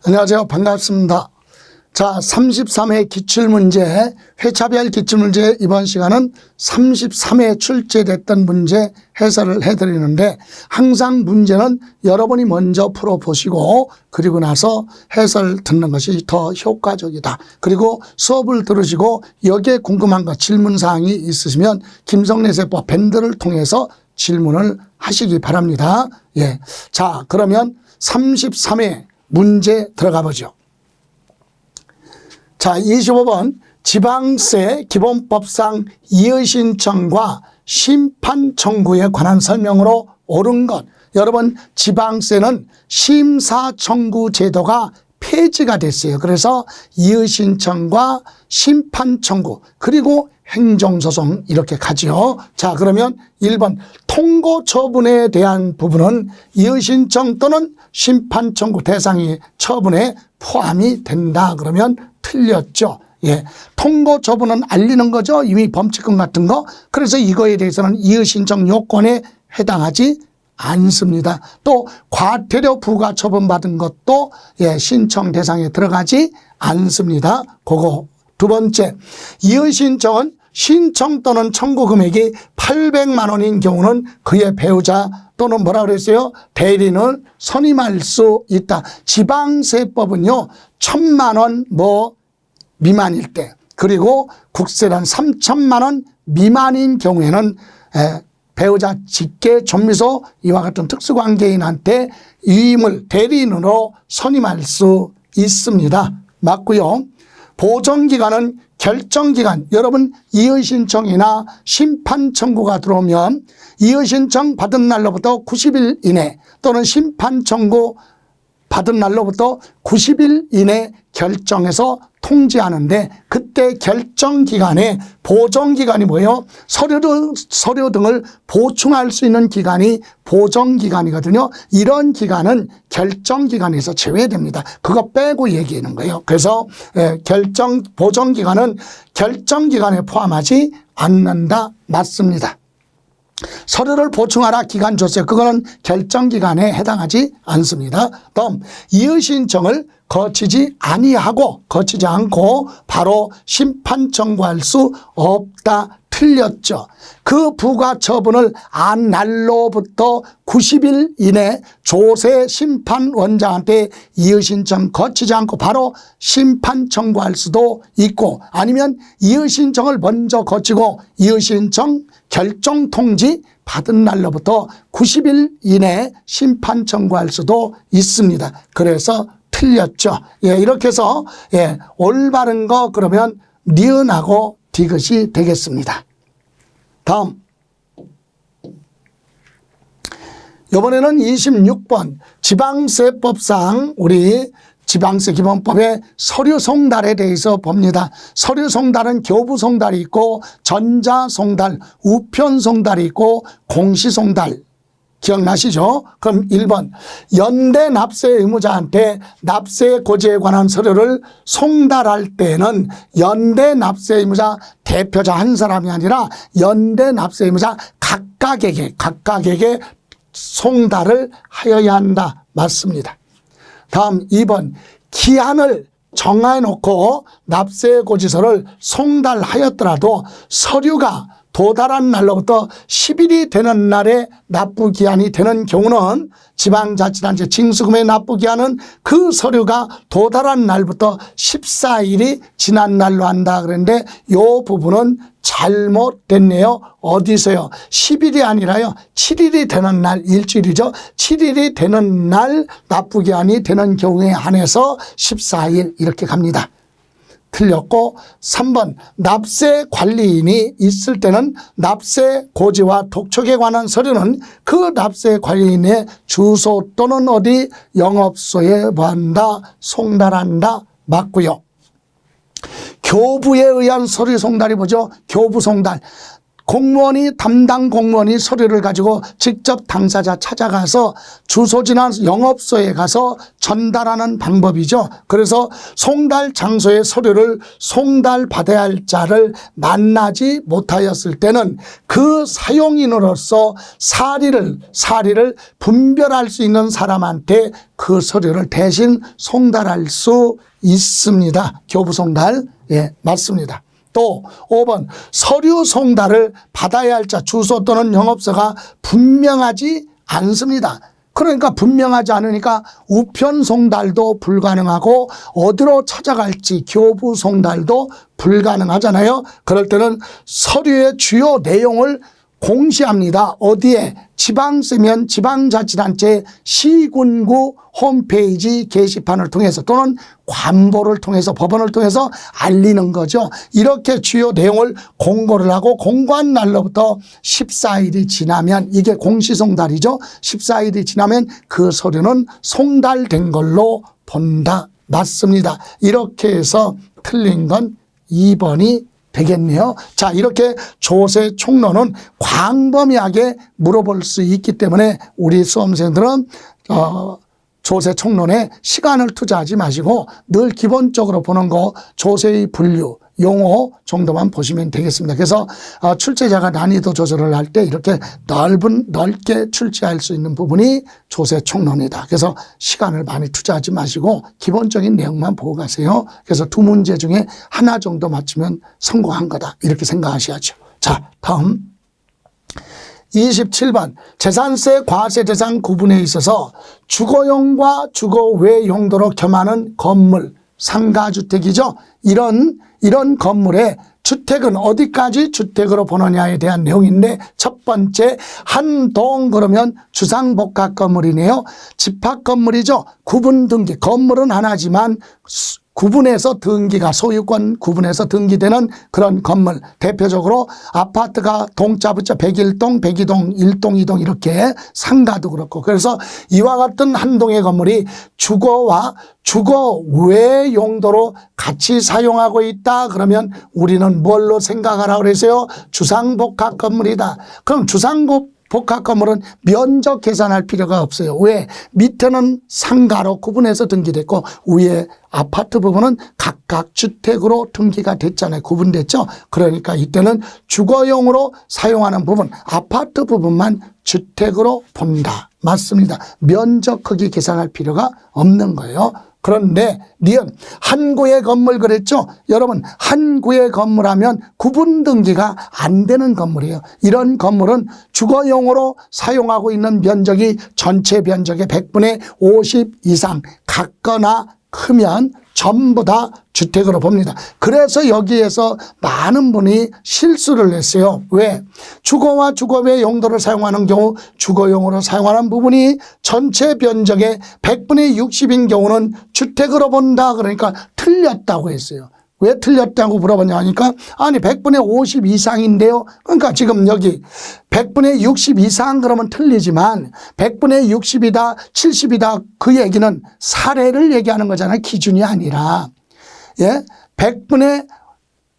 안녕하세요. 반갑습니다. 자, 33회 기출문제, 회차별 기출문제 이번 시간은 33회 출제됐던 문제 해설을 해드리는데 항상 문제는 여러분이 먼저 풀어보시고 그리고 나서 해설 듣는 것이 더 효과적이다. 그리고 수업을 들으시고 여기에 궁금한 것, 질문사항이 있으시면 김성래세법 밴드를 통해서 질문을 하시기 바랍니다. 예. 자, 그러면 33회 문제 들어가 보죠. 자, 25번 지방세 기본법상 이의신청과 심판 청구에 관한 설명으로 옳은 것. 여러분, 지방세는 심사 청구 제도가 폐지가 됐어요. 그래서 이의신청과 심판 청구 그리고 행정소송 이렇게 가죠. 자, 그러면 1번 통고 처분에 대한 부분은 이의신청 또는 심판 청구 대상의 처분에 포함이 된다. 그러면 틀렸죠. 예. 통고 처분은 알리는 거죠. 이미 범칙금 같은 거. 그래서 이거에 대해서는 이의신청 요건에 해당하지 않습니다. 또 과태료 부과 처분받은 것도 예, 신청 대상에 들어가지 않습니다. 그거. 두 번째, 이의신청은 신청 또는 청구 금액이 800만 원인 경우는 그의 배우자 또는 뭐라 그랬어요? 대리인을 선임할 수 있다. 지방세법은요, 1000만 원 미만일 때, 그리고 국세란 3천만 원 미만인 경우에는 배우자, 직계, 전미소 이와 같은 특수관계인한테 위임을 대리인으로 선임할 수 있습니다. 맞고요. 보정기간은 결정기간, 여러분 이의신청이나 심판 청구가 들어오면 이의신청 받은 날로부터 90일 이내 또는 심판 청구 받은 날로부터 90일 이내 결정해서 통지하는데 그때 결정기간에 보정기간이 뭐예요? 서류 등을 보충할 수 있는 기간이 보정기간이거든요. 이런 기간은 결정기간에서 제외됩니다. 그거 빼고 얘기하는 거예요. 그래서 보정기간은 결정기간에 포함하지 않는다. 맞습니다. 서류를 보충하라 기간 줬어요. 그거는 결정기간에 해당하지 않습니다. 다음 이의신청을 거치지 않고 바로 심판 청구할 수 없다. 틀렸죠. 그 부과 처분을 한 날로부터 90일 이내 조세 심판원장한테 이의신청 거치지 않고 바로 심판 청구할 수도 있고 아니면 이의신청을 먼저 거치고 이의신청 결정 통지 받은 날로부터 90일 이내 심판 청구할 수도 있습니다. 그래서 틀렸죠. 예, 이렇게 해서 예, 올바른 거 그러면 니은하고 디귿이 되겠습니다. 다음. 이번에는 26번 지방세법상 우리 지방세 기본법의 서류 송달에 대해서 봅니다. 서류 송달은 교부 송달이 있고 전자 송달, 우편 송달이 있고 공시 송달. 기억나시죠? 그럼 1번 연대 납세 의무자한테 납세 고지에 관한 서류를 송달할 때는 연대 납세 의무자 대표자 한 사람이 아니라 연대 납세 의무자 각각에게 송달을 하여야 한다. 맞습니다. 다음 2번 기한을 정해놓고 납세 고지서를 송달하였더라도 서류가 도달한 날로부터 10일이 되는 날에 납부기한이 되는 경우는 지방자치단체 징수금의 납부기한은 그 서류가 도달한 날부터 14일이 지난 날로 한다 그랬는데 이 부분은 잘못됐네요. 어디서요? 10일이 아니라요. 7일이 되는 날, 일주일이죠. 7일이 되는 날 납부기한이 되는 경우에 한해서 14일 이렇게 갑니다. 틀렸고 3번 납세 관리인이 있을 때는 납세 고지와 독촉에 관한 서류는 그 납세 관리인의 주소 또는 어디 영업소에 뭐한다 송달한다. 맞고요. 교부에 의한 서류 송달이 뭐죠? 교부 송달. 공무원이 담당 공무원이 서류를 가지고 직접 당사자 찾아가서 주소지나 영업소에 가서 전달하는 방법이죠. 그래서 송달 장소의 서류를 송달받아야 할 자를 만나지 못하였을 때는 그 사용인으로서 사리를 분별할 수 있는 사람한테 그 서류를 대신 송달할 수 있습니다. 교부 송달. 예, 맞습니다. 또 5번 서류 송달을 받아야 할 자 주소 또는 영업소가 분명하지 않습니다. 그러니까 분명하지 않으니까 우편 송달도 불가능하고 어디로 찾아갈지 교부 송달도 불가능하잖아요. 그럴 때는 서류의 주요 내용을 공시합니다. 어디에? 지방세면 지방자치단체 시군구 홈페이지 게시판을 통해서 또는 관보를 통해서 법원을 통해서 알리는 거죠. 이렇게 주요 내용을 공고를 하고 공고한 날로부터 14일이 지나면 이게 공시송달이죠. 14일이 지나면 그 서류는 송달된 걸로 본다. 맞습니다. 이렇게 해서 틀린 건 2번이 되겠네요. 자, 이렇게 조세 총론은 광범위하게 물어볼 수 있기 때문에 우리 수험생들은 조세 총론에 시간을 투자하지 마시고 늘 기본적으로 보는 거 조세의 분류, 용어 정도만 보시면 되겠습니다. 그래서 출제자가 난이도 조절을 할 때 이렇게 넓게 출제할 수 있는 부분이 조세 총론이다. 그래서 시간을 많이 투자하지 마시고 기본적인 내용만 보고 가세요. 그래서 두 문제 중에 하나 정도 맞추면 성공한 거다. 이렇게 생각하셔야죠. 자, 다음 27번 재산세 과세 대상 구분에 있어서 주거용과 주거외 용도로 겸하는 건물 상가주택이죠. 이런 건물에 주택은 어디까지 주택으로 보느냐에 대한 내용인데 첫 번째 한 동 그러면 주상복합 건물이네요. 집합 건물이죠. 구분 등기 건물은 하나지만 구분해서 등기가 소유권 구분해서 등기되는 그런 건물 대표적으로 아파트가 동자 붙여 101동, 102동, 1동, 2동 이렇게 상가도 그렇고 그래서 이와 같은 한 동의 건물이 주거와 주거 외 용도로 같이 사용하고 있다 그러면 우리는 뭘로 생각하라고 그랬어요? 주상복합 건물이다. 그럼 주상복합 건물은 면적 계산할 필요가 없어요. 왜? 밑에는 상가로 구분해서 등기됐고 위에 아파트 부분은 각각 주택으로 등기가 됐잖아요. 구분됐죠. 그러니까 이때는 주거용으로 사용하는 부분 아파트 부분만 주택으로 본다. 맞습니다. 면적 크기 계산할 필요가 없는 거예요. 그런데 니은 한 구의 건물 그랬죠. 여러분 한 구의 건물하면 구분 등기가 안 되는 건물이에요. 이런 건물은 주거용으로 사용하고 있는 면적이 전체 면적의 100분의 50 이상 같거나 크면 전부 다 주택으로 봅니다. 그래서 여기에서 많은 분이 실수를 했어요. 왜? 주거와 주거외 용도를 사용하는 경우 주거용으로 사용하는 부분이 전체 면적의 100분의 60인 경우는 주택으로 본다. 그러니까 틀렸다고 했어요. 왜 틀렸다고 물어보냐 하니까 아니 100분의 50 이상인데요. 그러니까 지금 여기 100분의 60 이상 그러면 틀리지만 100분의 60이다 70이다 그 얘기는 사례를 얘기하는 거잖아요. 기준이 아니라. 예, 100분의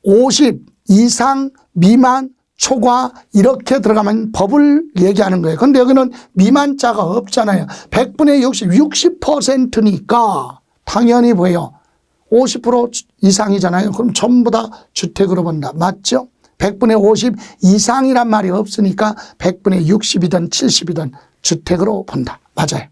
50 이상 미만 초과 이렇게 들어가면 법을 얘기하는 거예요. 그런데 여기는 미만자가 없잖아요. 100분의 60, 60%니까 당연히 뭐예요? 50% 이상이잖아요. 그럼 전부 다 주택으로 본다. 맞죠? 100분의 50 이상이란 말이 없으니까 100분의 60이든 70이든 주택으로 본다. 맞아요.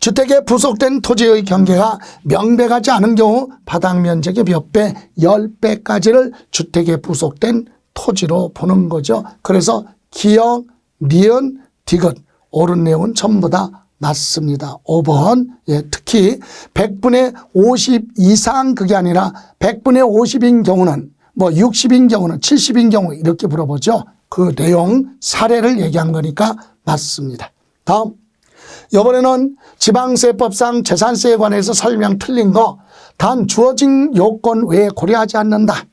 주택에 부속된 토지의 경계가 명백하지 않은 경우 바닥 면적의 몇 배, 10배까지를 주택에 부속된 토지로 보는 거죠. 그래서 기역, 니은, 디귿 옳은 내용은 전부 다 맞습니다. 5번. 예, 특히 100분의 50 이상 그게 아니라 100분의 50인 경우는 뭐 60인 경우는 70인 경우 이렇게 물어보죠. 그 내용 사례를 얘기한 거니까 맞습니다. 다음. 이번에는 지방세법상 재산세에 관해서 설명 틀린 거 단 주어진 요건 외에 고려하지 않는다.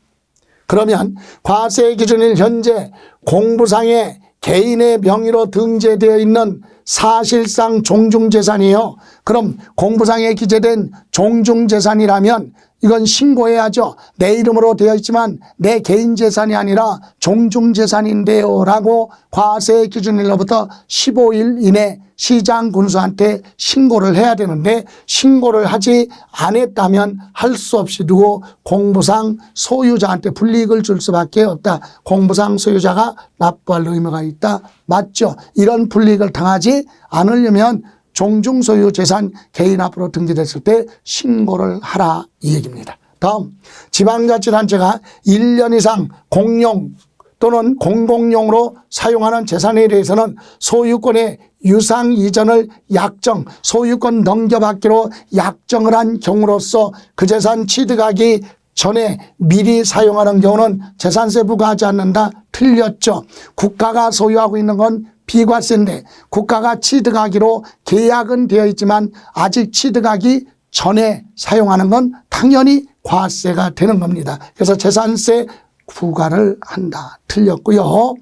그러면 과세 기준일 현재 공부상에 개인의 명의로 등재되어 있는 사실상 종중재산이에요. 그럼 공부상에 기재된 종중재산이라면 이건 신고해야죠. 내 이름으로 되어 있지만 내 개인 재산이 아니라 종중재산인데요 라고 과세 기준일로부터 15일 이내 시장 군수한테 신고를 해야 되는데, 신고를 하지 않았다면 할 수 없이 두고 공부상 소유자한테 불이익을 줄 수밖에 없다. 공부상 소유자가 납부할 의무가 있다. 맞죠? 이런 불이익을 당하지 않으려면 종중소유 재산 개인 앞으로 등기됐을 때 신고를 하라, 이 얘기입니다. 다음, 지방자치단체가 1년 이상 공용 또는 공공용으로 사용하는 재산에 대해서는 소유권의 유상 이전을 약정, 소유권 넘겨받기로 약정을 한 경우로서 그 재산 취득하기 전에 미리 사용하는 경우는 재산세 부과하지 않는다. 틀렸죠. 국가가 소유하고 있는 건 비과세인데 국가가 취득하기로 계약은 되어 있지만 아직 취득하기 전에 사용하는 건 당연히 과세가 되는 겁니다. 그래서 재산세 부과를 한다. 틀렸고요.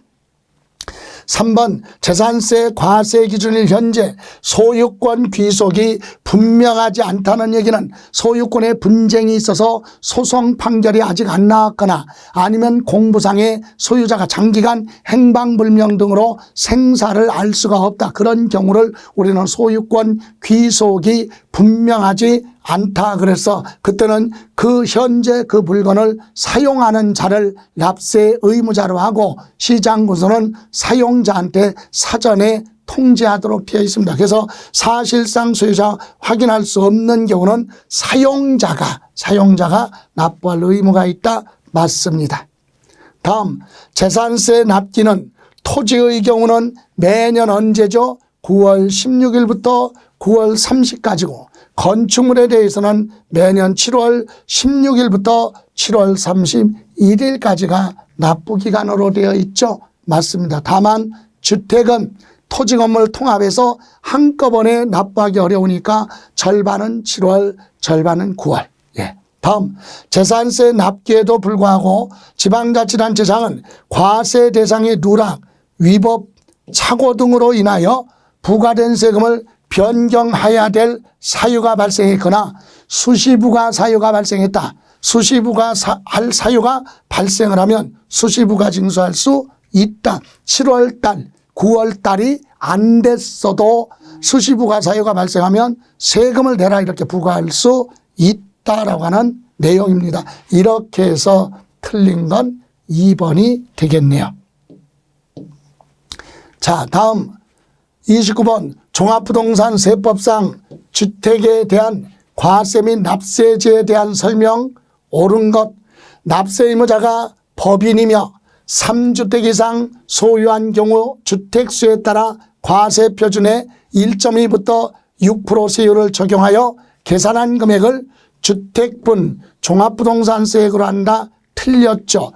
3번, 재산세 과세 기준일 현재 소유권 귀속이 분명하지 않다는 얘기는 소유권에 분쟁이 있어서 소송 판결이 아직 안 나왔거나 아니면 공부상에 소유자가 장기간 행방불명 등으로 생사를 알 수가 없다. 그런 경우를 우리는 소유권 귀속이 분명하지 않다. 그래서 그때는 그 현재 그 물건을 사용하는 자를 납세 의무자로 하고 시장군수는 사용자한테 사전에 통지하도록 되어 있습니다. 그래서 사실상 소유자 확인할 수 없는 경우는 사용자가 납부할 의무가 있다. 맞습니다. 다음, 재산세 납기는 토지의 경우는 매년 언제죠? 9월 16일부터 9월 30일까지고 건축물에 대해서는 매년 7월 16일부터 7월 31일까지가 납부기간으로 되어 있죠. 맞습니다. 다만 주택은 토지 건물 통합해서 한꺼번에 납부하기 어려우니까 절반은 7월, 절반은 9월. 예. 다음, 재산세 납기에도 불구하고 지방자치단체장은 과세 대상의 누락, 위법, 착오 등으로 인하여 부과된 세금을 변경해야 될 사유가 발생했거나 수시부과 사유가 발생했다. 수시부가 할 사유가 발생을 하면 수시부가 징수할 수 있다. 7월 달, 9월 달이 안 됐어도 수시부가 사유가 발생하면 세금을 내라 이렇게 부과할 수 있다라고 하는 내용입니다. 이렇게 해서 틀린 건 2번이 되겠네요. 자, 다음 29번 종합부동산 세법상 주택에 대한 과세 및 납세제에 대한 설명 옳은 것. 납세 의무자가 법인이며 3주택 이상 소유한 경우 주택수에 따라 과세 표준의 1.2부터 6% 세율을 적용하여 계산한 금액을 주택분 종합부동산세액으로 한다. 틀렸죠.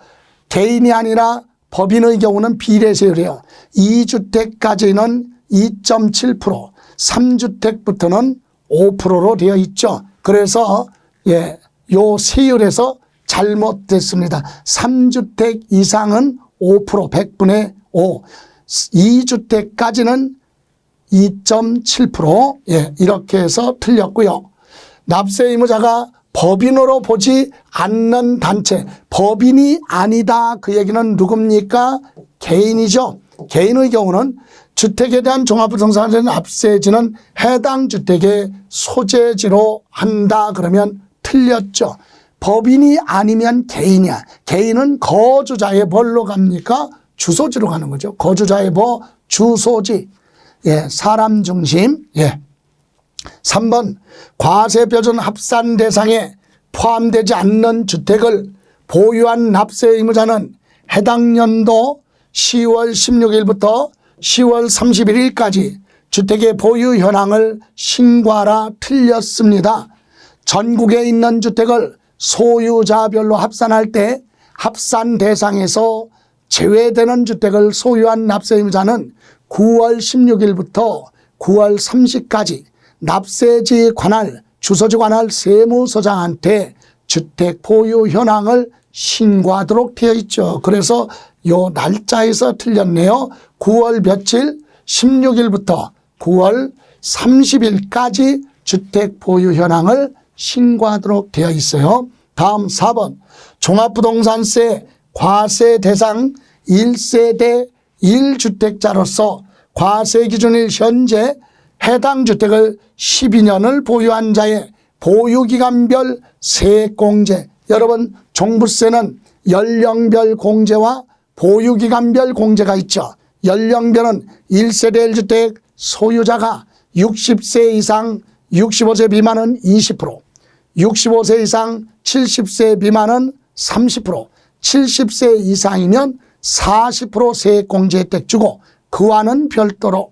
개인이 아니라 법인의 경우는 비례세율이에요. 2주택까지는 2.7%, 3주택부터는 5%로 되어 있죠. 그래서 요 세율에서 잘못됐습니다. 3주택 이상은 5%, 100분의 5, 2주택까지는 2.7%, 이렇게 해서 틀렸고요. 납세 의무자가 법인으로 보지 않는 단체, 법인이 아니다. 그 얘기는 누굽니까? 개인이죠. 개인의 경우는 주택에 대한 종합부동산세 납세지는 해당 주택의 소재지로 한다. 그러면 틀렸죠. 법인이 아니면 개인이야. 개인은 거주자의 뭘로 갑니까? 주소지로 가는 거죠. 거주자의 뭐? 주소지. 사람 중심. 3번 과세표준 합산 대상에 포함되지 않는 주택을 보유한 납세 의무자는 해당 연도 10월 16일부터 10월 31일까지 주택의 보유 현황을 신고하라. 틀렸습니다. 전국에 있는 주택을 소유자별로 합산할 때 합산 대상에서 제외되는 주택을 소유한 납세 의무자는 9월 16일부터 9월 30일까지 납세지 관할, 주소지 관할 세무서장한테 주택 보유 현황을 신고하도록 되어 있죠. 그래서 요 날짜에서 틀렸네요. 9월 며칠? 16일부터 9월 30일까지 주택 보유 현황을 신고하도록 되어 있어요. 다음 4번 종합부동산세 과세 대상 1세대 1주택자로서 과세 기준일 현재 해당 주택을 12년을 보유한 자의 보유기간별 세액공제. 여러분 종부세는 연령별 공제와 보유기간별 공제가 있죠. 연령별은 1세대 1주택 소유자가 60세 이상 65세 미만은 20%, 65세 이상 70세 미만은 30%, 70세 이상이면 40% 세액공제 혜택 주고 그와는 별도로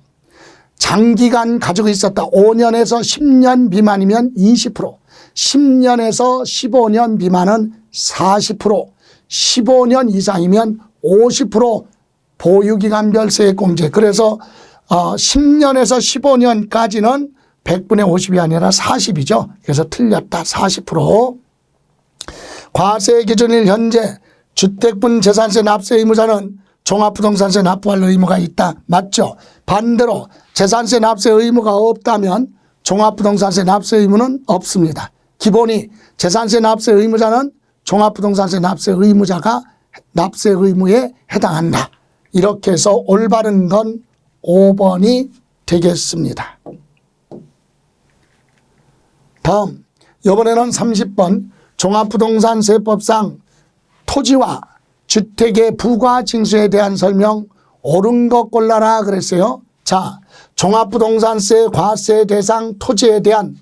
장기간 가지고 있었다 5년에서 10년 미만이면 20%, 10년에서 15년 미만은 40%, 15년 이상이면 50% 보유기간별 세액공제. 그래서 10년에서 15년까지는 100분의 50이 아니라 40이죠. 그래서 틀렸다. 40%. 과세 기준일 현재 주택분 재산세 납세 의무자는 종합부동산세 납부할 의무가 있다. 맞죠? 반대로 재산세 납세 의무가 없다면 종합부동산세 납세 의무는 없습니다. 기본이 재산세 납세 의무자는 종합부동산세 납세 의무자가 납세 의무에 해당한다. 이렇게 해서 올바른 건 5번이 되겠습니다. 다음 이번에는 30번 종합부동산세법상 토지와 주택의 부과징수에 대한 설명 옳은 것 골라라 그랬어요. 자, 종합부동산세 과세 대상 토지에 대한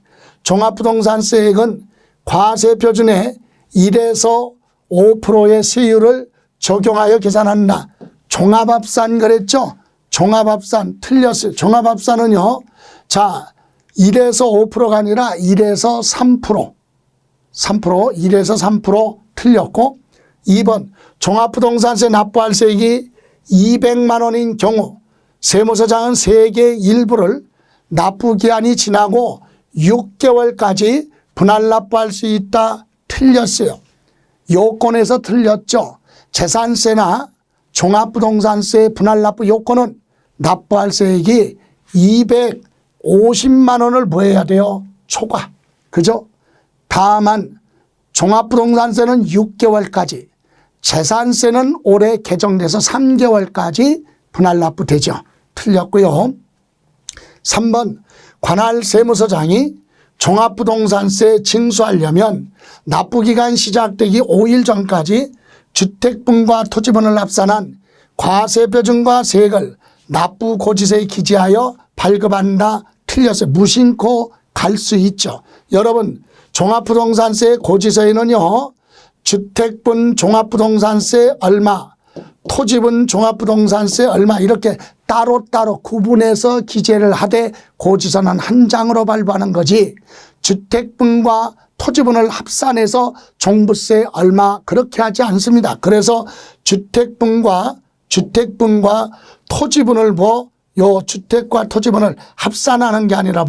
종합부동산세액은 과세 표준의 1에서 5%의 세율을 적용하여 계산한다. 종합합산 그랬죠? 종합합산 틀렸어요. 종합합산은요. 자, 1에서 5%가 아니라 1에서 3%. 1에서 3% 틀렸고 2번 종합부동산세 납부할 세액이 200만 원인 경우 세무서장은 세액의 일부를 납부기한이 지나고 6개월까지 분할 납부할 수 있다. 틀렸어요. 요건에서 틀렸죠. 재산세나 종합부동산세 분할 납부 요건은 납부할 세액이 250만 원을 뭐 해야 돼요? 초과. 그죠? 다만 종합부동산세는 6개월까지, 재산세는 올해 개정돼서 3개월까지 분할 납부되죠. 틀렸고요. 3번 관할 세무서장이 종합부동산세 징수하려면 납부기간 시작되기 5일 전까지 주택분과 토지분을 합산한 과세표준과 세액을 납부고지서에 기재하여 발급한다. 틀렸어요. 무심코 갈 수 있죠. 여러분 종합부동산세 고지서에는요. 주택분 종합부동산세 얼마, 토지분 종합부동산세 얼마 이렇게 따로따로 구분해서 기재를 하되 고지서는 한 장으로 발부하는 거지 주택분과 토지분을 합산해서 종부세 얼마 그렇게 하지 않습니다. 그래서 주택분과 토지분을 요 주택과 토지분을 합산하는 게 아니라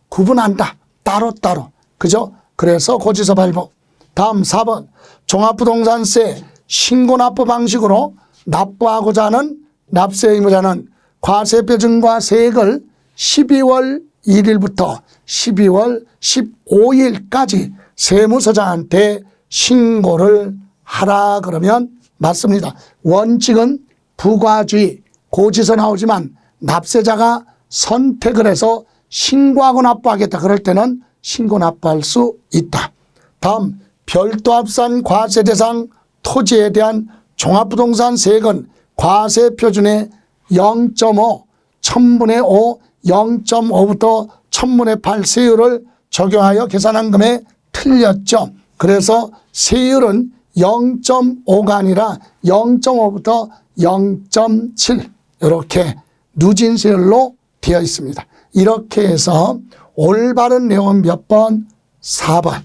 구분한다. 따로따로. 그죠? 그래서 고지서 발부. 다음 4번 종합부동산세 신고납부 방식으로 납부하고자 하는 납세 의무자는 과세표준과 세액을 12월 1일부터 12월 15일까지 세무서장한테 신고를 하라 그러면 맞습니다. 원칙은 부과주의 고지서 나오지만 납세자가 선택을 해서 신고하고 납부하겠다 그럴 때는 신고 납부할 수 있다. 다음 별도 합산 과세 대상 토지에 대한 종합부동산 세액은 과세 표준의 0.5, 1000분의 5, 0.5부터 1000분의 8 세율을 적용하여 계산한 금액 틀렸죠. 그래서 세율은 0.5가 아니라 0.5부터 0.7 이렇게 누진세율로 되어 있습니다. 이렇게 해서 올바른 내용은 몇 번? 4번.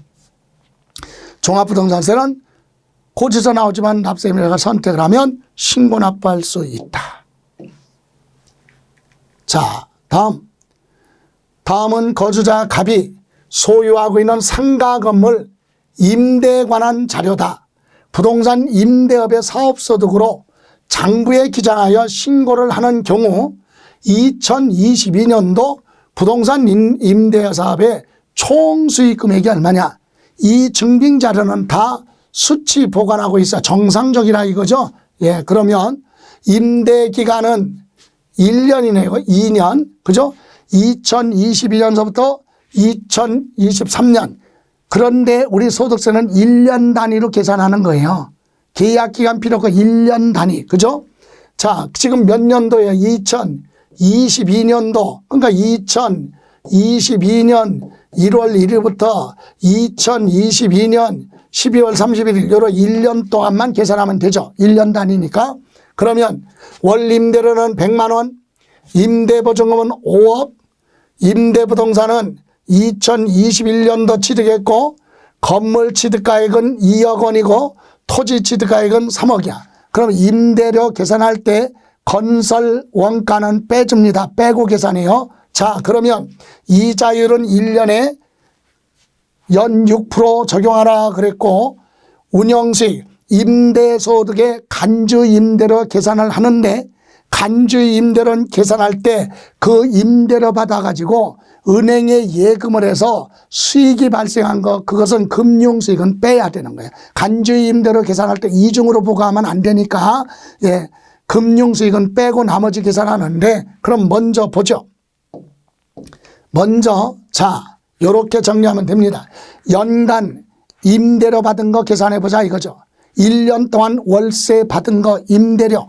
종합부동산세는 고지서 나오지만 납세의무자가 선택을 하면 신고 납부할 수 있다. 자, 다음은 거주자 갑이 소유하고 있는 상가 건물 임대에 관한 자료다. 부동산 임대업의 사업소득으로 장부에 기장하여 신고를 하는 경우 2022년도 부동산 임대 사업의 총 수익 금액이 얼마냐? 이 증빙 자료는 다 수치 보관하고 있어. 정상적이라 이거죠. 예, 그러면 임대 기간은 1년이네요. 2년. 그죠? 2022년서부터 2023년. 그런데 우리 소득세는 1년 단위로 계산하는 거예요. 계약 기간 필요 없고 1년 단위. 그죠? 자, 지금 몇 년도예요? 2022년도. 그러니까 2022년 1월 1일부터 2022년 12월 31일 요로 1년 동안만 계산하면 되죠. 1년 단위니까. 그러면 월 임대료는 100만 원, 임대보증금은 5억, 임대부동산은 2021년도 취득했고 건물 취득가액은 2억 원이고 토지 취득가액은 3억이야. 그럼 임대료 계산할 때 건설 원가는 빼줍니다. 빼고 계산해요. 자, 그러면 이자율은 1년에 연 6% 적용하라 그랬고 운영수익, 임대소득의 간주임대료 계산을 하는데 간주임대료는 계산할 때 그 임대료 받아가지고 은행에 예금을 해서 수익이 발생한 거 그것은 금융수익은 빼야 되는 거예요. 간주임대료 계산할 때 이중으로 부과하면 안 되니까 예, 금융수익은 빼고 나머지 계산하는데 그럼 먼저 보죠. 먼저 자 요렇게 정리하면 됩니다. 연간 임대료 받은 거 계산해 보자 이거죠. 1년 동안 월세 받은 거 임대료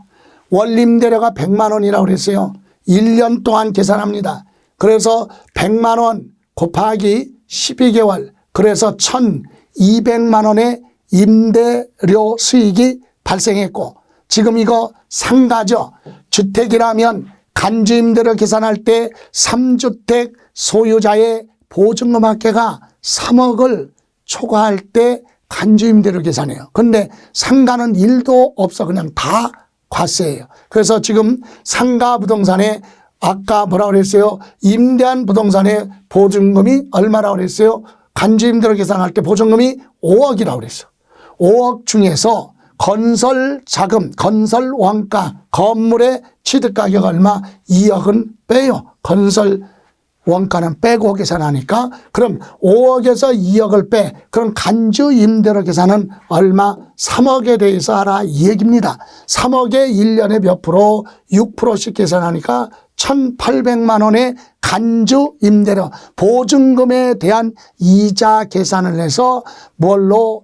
월 임대료가 100만 원이라고 그랬어요. 1년 동안 계산합니다. 그래서 100만 원 곱하기 12개월 그래서 1,200만 원의 임대료 수익이 발생했고 지금 이거 상가죠. 주택이라면 간주임대료 계산할 때 3주택 소유자의 보증금 합계가 3억을 초과할 때 간주임대료 계산해요. 그런데 상가는 1도 없어. 그냥 다 과세예요. 그래서 지금 상가 부동산에 아까 뭐라고 그랬어요? 임대한 부동산의 보증금이 얼마라고 그랬어요? 간주임대료 계산할 때 보증금이 5억이라고 그랬어요. 5억 중에서 건설 자금, 건설 원가, 건물의 취득 가격 얼마? 2억은 빼요. 건설 원가는 빼고 계산하니까 그럼 5억에서 2억을 빼. 그럼 간주 임대료 계산은 얼마? 3억에 대해서 하라 이 얘기입니다. 3억에 1년에 몇 프로? 6%씩 계산하니까 1,800만 원의 간주 임대료 보증금에 대한 이자 계산을 해서 뭘로?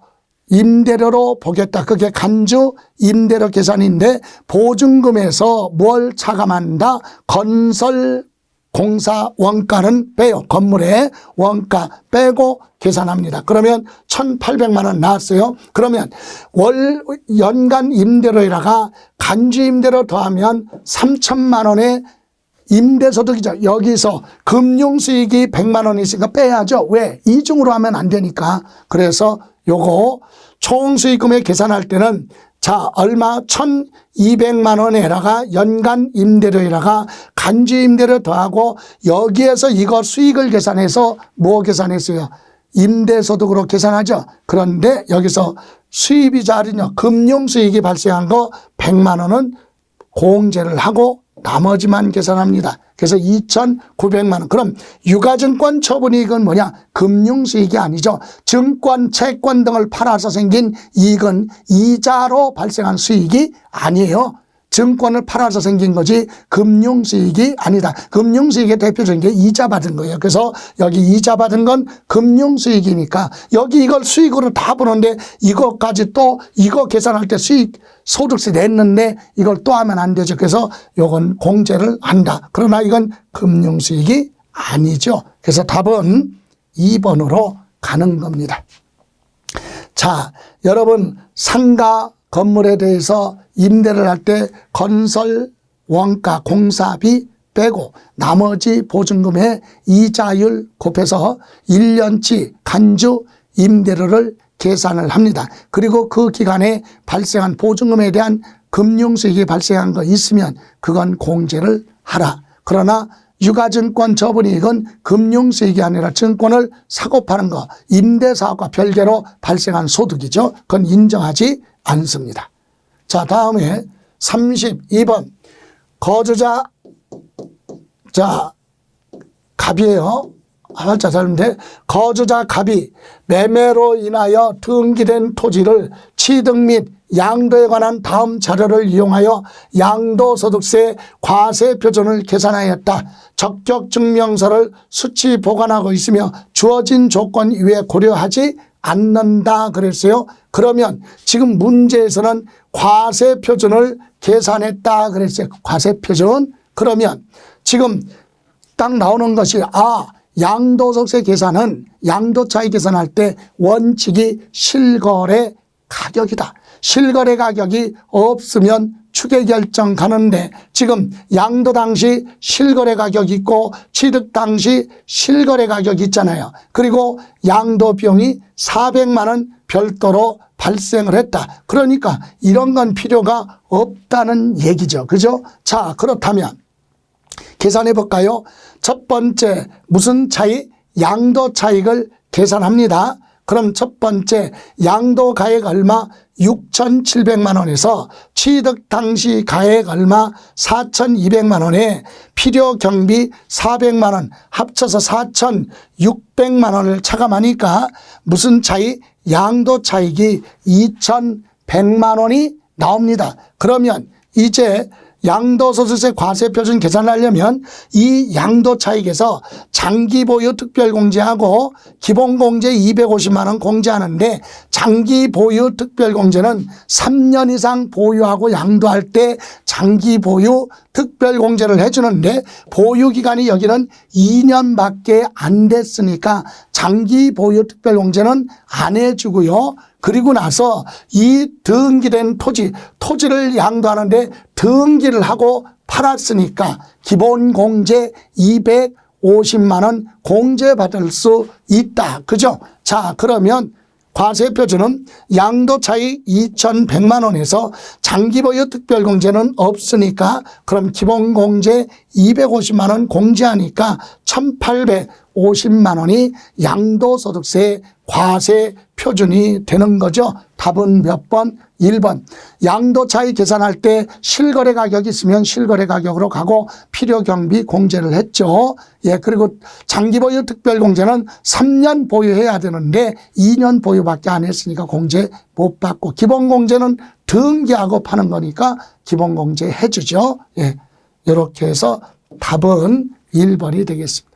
임대료로 보겠다. 그게 간주 임대료 계산인데 보증금에서 뭘 차감한다? 건설 공사 원가는 빼요. 건물의 원가 빼고 계산합니다. 그러면 1,800만 원 나왔어요. 그러면 연간 임대료에다가 간주 임대료 더하면 3천만 원의 임대소득이죠. 여기서 금융수익이 100만 원이 있으니까 빼야죠. 왜? 이중으로 하면 안 되니까. 그래서 요거 총수익금액 계산할 때는 자 얼마 1,200만 원에다가 연간 임대료에다가 간주 임대료 더하고 여기에서 이거 수익을 계산해서 뭐 계산했어요? 임대소득으로 계산하죠. 그런데 여기서 수입이자는요 금융수익이 발생한 거 100만 원은 공제를 하고 나머지만 계산합니다. 그래서 2,900만 원. 그럼 유가증권 처분이익은 뭐냐? 금융수익이 아니죠. 증권, 채권 등을 팔아서 생긴 이익은 이자로 발생한 수익이 아니에요. 증권을 팔아서 생긴 거지 금융수익이 아니다. 금융수익의 대표적인 게 이자 받은 거예요. 그래서 여기 이자 받은 건 금융수익이니까 여기 이걸 수익으로 다 보는데 이것까지 또 이거 계산할 때 수익 소득세 냈는데 이걸 또 하면 안 되죠. 그래서 요건 공제를 한다. 그러나 이건 금융수익이 아니죠. 그래서 답은 2번으로 가는 겁니다. 자, 여러분 상가 건물에 대해서 임대를 할 때 건설 원가 공사비 빼고 나머지 보증금의 이자율 곱해서 1년치 간주 임대료를 계산을 합니다. 그리고 그 기간에 발생한 보증금에 대한 금융수익이 발생한 거 있으면 그건 공제를 하라. 그러나 유가증권 처분이익은 금융수익이 아니라 증권을 사고 파는 거 임대사업과 별개로 발생한 소득이죠. 그건 인정하지 않습니다. 자, 다음에 32번 거주자 자 갑이에요. 활자 잘는데 거주자 갑이 매매로 인하여 등기된 토지를 취득 및 양도에 관한 다음 자료를 이용하여 양도소득세 과세 표준을 계산하였다. 적격 증명서를 수치 보관하고 있으며 주어진 조건 이외에 고려하지 않는다 그랬어요. 그러면 지금 문제에서는 과세 표준을 계산했다 그랬어요. 과세 표준. 그러면 지금 딱 나오는 것이 양도소득세 계산은 양도차익 계산할 때 원칙이 실거래 가격이다. 실거래 가격이 없으면 추계 결정 가는데 지금 양도 당시 실거래 가격이 있고 취득 당시 실거래 가격이 있잖아요. 그리고 양도 비용이 400만 원 별도로 발생을 했다. 그러니까 이런 건 필요가 없다는 얘기죠. 그죠? 자, 그렇다면 계산해 볼까요? 첫 번째 무슨 차익? 양도 차익을 계산합니다. 그럼 첫 번째 양도 가액 얼마? 6,700만 원에서 취득 당시 가액 얼마? 4,200만 원에 필요 경비 400만 원 합쳐서 4,600만 원을 차감하니까 무슨 차익? 양도 차익이 2,100만 원이 나옵니다. 그러면 이제 양도소득세 과세표준 계산을 하려면 이 양도 차익에서 장기보유 특별공제하고 기본공제 250만 원 공제하는데 장기보유 특별공제는 3년 이상 보유하고 양도할 때 장기보유 특별공제를 해주는데 보유기간이 여기는 2년밖에 안 됐으니까 장기보유 특별공제는 안 해주고요. 그리고 나서 이 등기된 토지를 양도하는데 등기를 하고 팔았으니까 기본공제 250만 원 공제받을 수 있다. 그죠? 자, 그러면 과세표준은 양도차익 2,100만 원에서 장기보유 특별공제는 없으니까 그럼 기본공제 250만 원 공제하니까 1,850만 원이 양도소득세 과세 표준이 되는 거죠. 답은 몇 번? 1번. 양도차익 계산할 때 실거래 가격이 있으면 실거래 가격으로 가고 필요경비 공제를 했죠. 예, 그리고 장기보유 특별공제는 3년 보유해야 되는데 2년 보유밖에 안 했으니까 공제 못 받고 기본공제는 등기하고 파는 거니까 기본공제 해주죠. 예, 이렇게 해서 답은 1번이 되겠습니다.